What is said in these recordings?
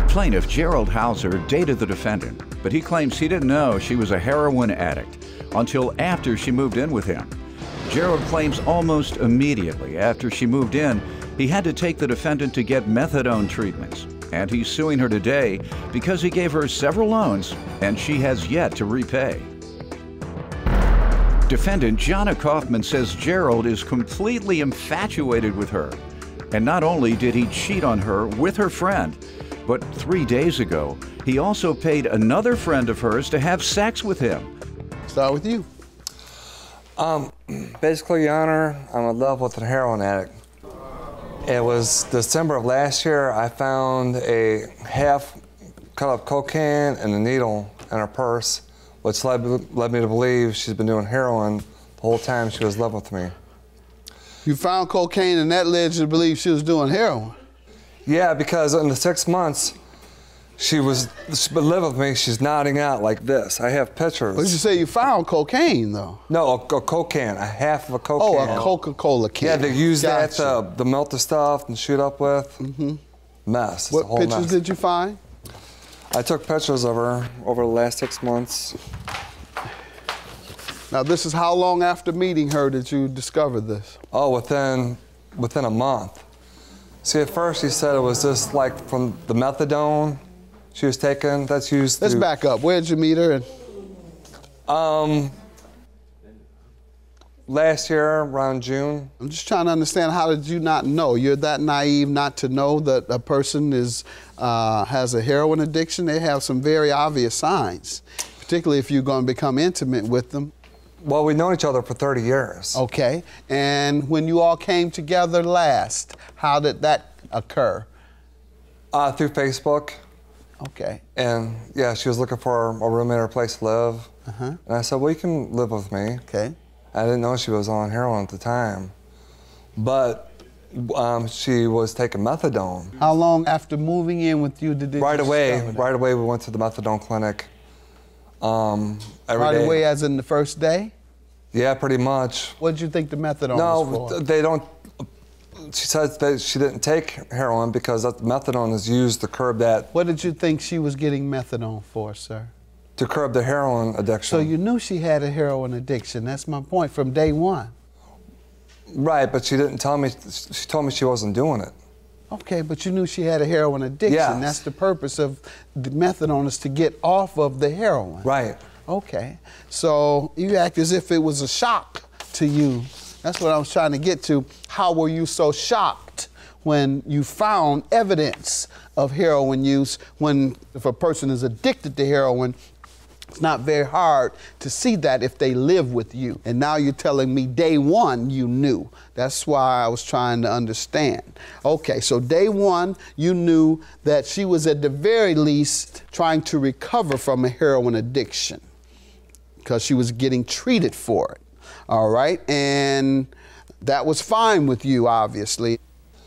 Plaintiff Gerald Hauser dated the defendant, but he claims he didn't know she was a heroin addict until after she moved in with him. Gerald claims almost immediately after she moved in, he had to take the defendant to get methadone treatments, and he's suing her today because he gave her several loans and she has yet to repay. Defendant Jonna Kaufman says Gerald is completely infatuated with her. And not only did he cheat on her with her friend, but 3 days ago, he also paid another friend of hers to have sex with him. Start with you. Basically, Your Honor, I'm in love with a heroin addict. It was December of last year. I found a half cut up cocaine and a needle in her purse, which led me to believe she's been doing heroin the whole time she was in love with me. You found cocaine and that led you to believe she was doing heroin? Yeah, because in the 6 months she's been living with me, she's nodding out like this. I have pictures. But you say you found cocaine, though? No, a Coke can, a half of a Coke can. Oh, a Coca-Cola can. Yeah, they use that Gotcha. to melt the stuff and shoot up with. Mm-hmm. Mess. What pictures did you find? I took pictures of her over the last 6 months. Now, this is how long after meeting her did you discover this? Oh, within a month. See, at first she said it was just like from the methadone she was taking. That's used. Let's back up. Where'd you meet her? Last year, around June. I'm just trying to understand, how did you not know? You're that naive not to know that a person has a heroin addiction? They have some very obvious signs, particularly if you're going to become intimate with them. Well, we've known each other for 30 years. Okay, and when you all came together last, how did that occur? Through Facebook. Okay. And yeah, she was looking for a roommate or a place to live. And I said, well, you can live with me. Okay. I didn't know she was on heroin at the time, but she was taking methadone. How long after moving in with you did you Right away we went to the methadone clinic. Right away, as in the first day? Yeah, pretty much. What did you think the methadone was for? No, they don't. She said that she didn't take heroin because methadone is used to curb that. What did you think she was getting methadone for, sir? To curb the heroin addiction. So you knew she had a heroin addiction. That's my point, from day one. Right, but she didn't tell me. She told me she wasn't doing it. Okay, but you knew she had a heroin addiction. Yes. That's the purpose of the methadone, is to get off of the heroin. Right. Okay, so you act as if it was a shock to you. That's what I was trying to get to. How were you so shocked when you found evidence of heroin use? When, if a person is addicted to heroin, it's not very hard to see that if they live with you. And now you're telling me day one you knew. That's why I was trying to understand. Okay, so day one you knew that she was at the very least trying to recover from a heroin addiction because she was getting treated for it. All right, and that was fine with you, obviously.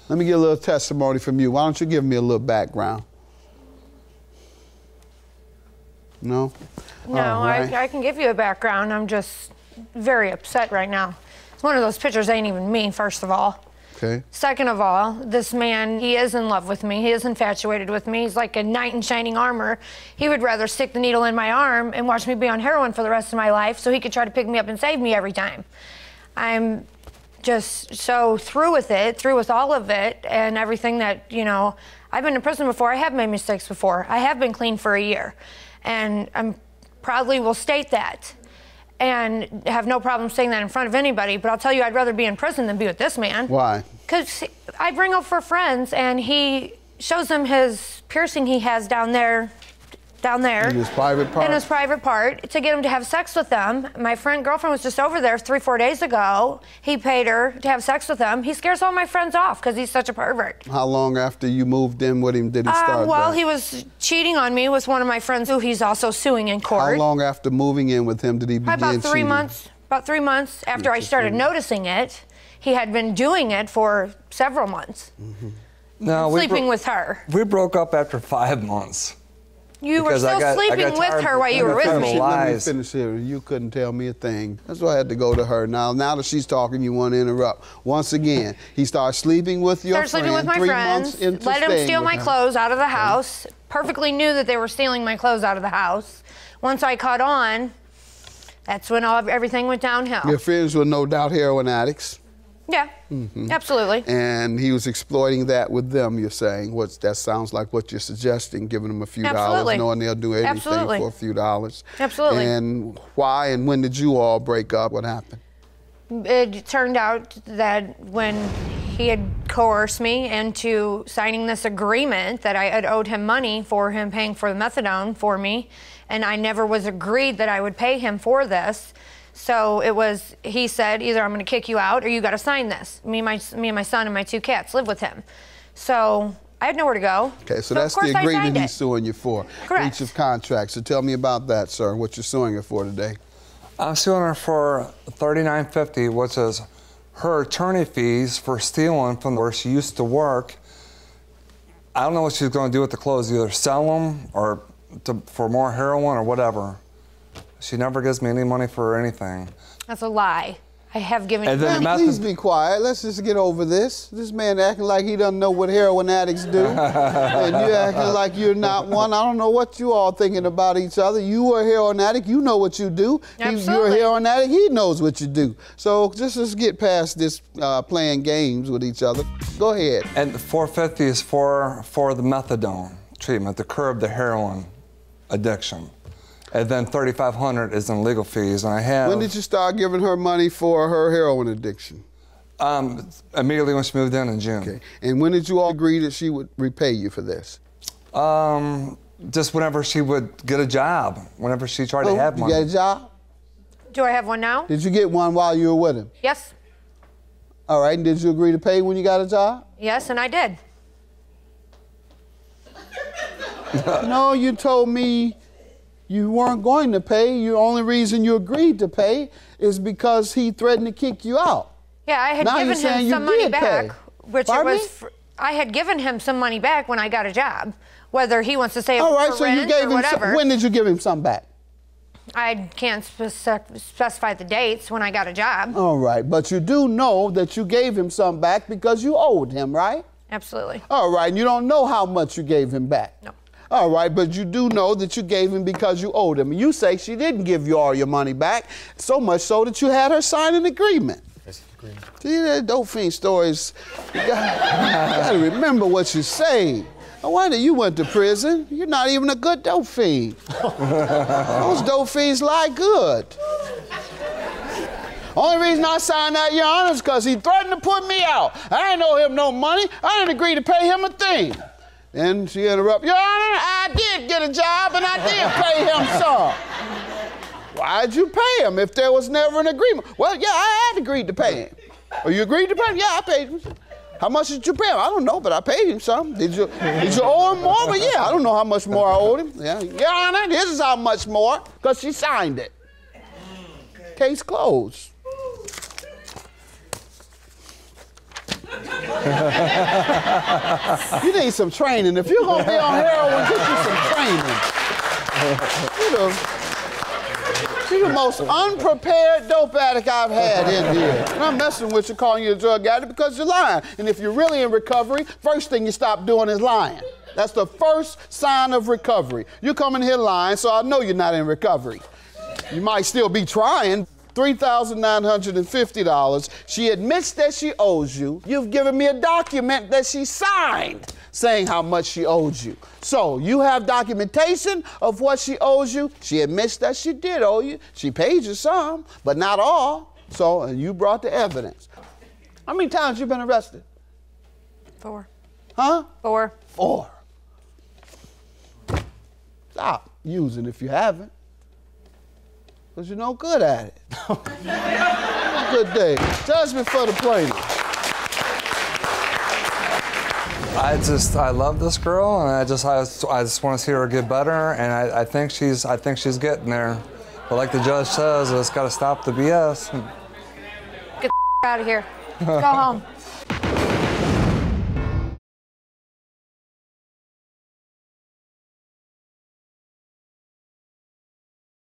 Let me get a little testimony from you. Why don't you give me a little background? No? No, right. I can give you a background. I'm just very upset right now. One of those pictures ain't even me, first of all. Okay. Second of all, this man, he is in love with me. He is infatuated with me. He's like a knight in shining armor. He would rather stick the needle in my arm and watch me be on heroin for the rest of my life so he could try to pick me up and save me every time. I'm just so through with it, through with all of it and everything that, you know, I've been in prison before. I have made mistakes before. I have been clean for a year. And I proudly will state that and have no problem saying that in front of anybody, but I'll tell you, I'd rather be in prison than be with this man. Why? Because I bring over friends and he shows them his piercing he has down there. In his private part? In his private part, to get him to have sex with them. My girlfriend was just over there 3-4 days ago. He paid her to have sex with him. He scares all my friends off because he's such a pervert. How long after you moved in with him did he start Well, that? he was cheating on me with one of my friends who he's also suing in court. How long after moving in with him did he begin About 3 cheating? months. About 3 months after I started noticing it. He had been doing it for several months. No, sleeping with her. We broke up after 5 months. You were still sleeping with her while you were with me. Let me finish here. You couldn't tell me a thing. That's why I had to go to her. Now that she's talking, you want to interrupt. Once again, he started sleeping with your friend. Started sleeping with my friends. Let him steal my clothes out of the house. perfectly knew that they were stealing my clothes out of the house. Once I caught on, that's when everything went downhill. Your friends were no doubt heroin addicts. Yeah, absolutely. And he was exploiting that with them, you're saying. That sounds like what you're suggesting, giving them a few dollars, knowing they'll do anything for a few dollars. Absolutely. And why and when did you all break up? What happened? It turned out that when he had coerced me into signing this agreement that I had owed him money for him paying for the methadone for me, and I never was agreed that I would pay him for this. So it was, he said, either I'm going to kick you out or you got to sign this. Me and my son and my 2 cats live with him. So I had nowhere to go. Okay, so that's the agreement he's suing you for. Correct. Breach of contract. So tell me about that, sir, what you're suing her for today. I'm suing her for $39.50, which is her attorney fees for stealing from where she used to work. I don't know what she's going to do with the clothes, either sell them or for more heroin or whatever. She never gives me any money for anything. That's a lie. I have given you money. Please be quiet. Let's just get over this. This man acting like he doesn't know what heroin addicts do. And you acting like you're not one. I don't know what you all thinking about each other. You are a heroin addict. You know what you do. Absolutely. You're a heroin addict. He knows what you do. So just let's get past this playing games with each other. Go ahead. And the $450 is for the methadone treatment to curb the heroin addiction. And then $3,500 is in legal fees, and I have... When did you start giving her money for her heroin addiction? Immediately when she moved in June. Okay. And when did you all agree that she would repay you for this? Just whenever she would get a job, whenever she tried to have money. You got a job? Do I have one now? Did you get one while you were with him? Yes. All right, and did you agree to pay when you got a job? Yes, and I did. No, you told me you weren't going to pay. The only reason you agreed to pay is because he threatened to kick you out. Yeah, I had given him some money back, which it was. I had given him some money back when I got a job, whether he wants to say it was for rent or whatever. When did you give him some back? I can't specify the dates when I got a job. All right, but you do know that you gave him some back because you owed him, right? Absolutely. All right, and you don't know how much you gave him back. No. All right, but you do know that you gave him because you owed him. You say she didn't give you all your money back, so much so that you had her sign an agreement. See, that dope fiend stories, you gotta remember what you say. No wonder you went to prison. You're not even a good dope fiend. Those dope fiends lie good. Only reason I signed that, Your Honor, is because he threatened to put me out. I didn't owe him no money. I didn't agree to pay him a thing. Then she interrupted, Your Honor, I did get a job and I did pay him some. Why'd you pay him if there was never an agreement? Well, yeah, I had agreed to pay him. Oh, you agreed to pay him? Yeah, I paid him. How much did you pay him? I don't know, but I paid him some. Did you owe him more? But yeah, I don't know how much more I owed him. Yeah, Your Honor, this is how much more, because she signed it. Case closed. You need some training. If you're gonna be on heroin, get you some training. You know, you're the most unprepared dope addict I've had in here. And I'm messing with you, calling you a drug addict because you're lying. And if you're really in recovery, first thing you stop doing is lying. That's the first sign of recovery. You come in here lying, so I know you're not in recovery. You might still be trying. $3,950. She admits that she owes you. You've given me a document that she signed saying how much she owes you. So you have documentation of what she owes you. She admits that she did owe you. She paid you some, but not all. So you brought the evidence. How many times you been arrested? 4. Huh? 4. 4. Stop using if you haven't. Because you're no good at it. Good day. Judgment for the plaintiff. I love this girl, and I just want to see her get better, and I think she's getting there. But like the judge says, it's got to stop the BS. Get the out of here. Go home.